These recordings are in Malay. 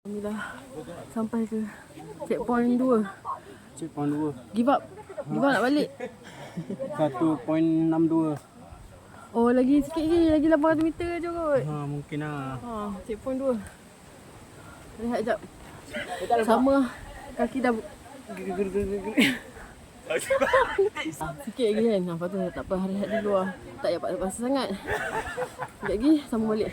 Alhamdulillah sampai ke checkpoint 2. Checkpoint 2. Give up. Give up nak balik. 1.62. Oh lagi sikit lagi. Lagi 800 meter je kot. Ha, mungkin lah. Checkpoint 2. Lihat sekejap. Sama kaki dah sikit lagi kan. Lepas tu tak apa, rehat dulu lah. Tak payah paksa sangat. Sekejap lagi sambung balik.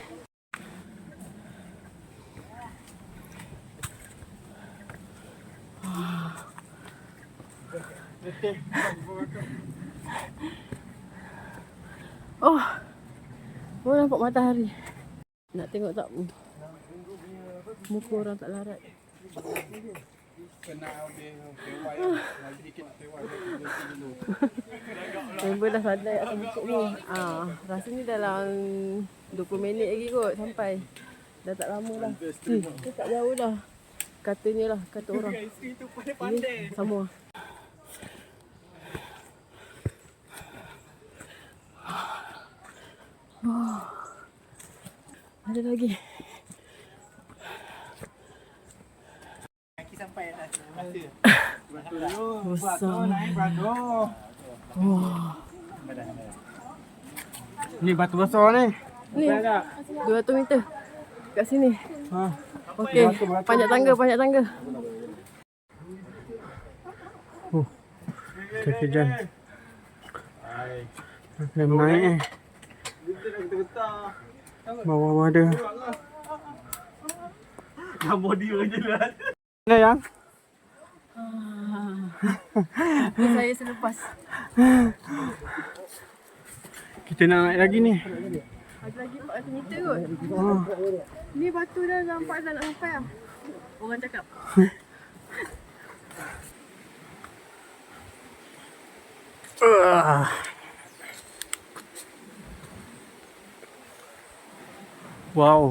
Oh, baru nampak matahari. Nak tengok tak muka orang tak larat. Member dah sadai atas bukit ni. Rasanya dalam 20 minit lagi kot sampai. Dah tak lama dah. Dia tak jauh dah. Katanya lah, kata orang. Ini sama. Ada lagi. Kaki sampai dah. Besar. Ni batu besar ni. Ni 200 meter kat sini. Ha. Okey, panjat tangga, panjat tangga. Kaki jalan. Kena naik bawah ada. Gambar dia je lah. Mana yang? Saya selepas. Kita nak naik lagi ni. Ada lagi 400 meter kot. Ni batu dah nampak dah nak sampai lah. Orang cakap. Wow.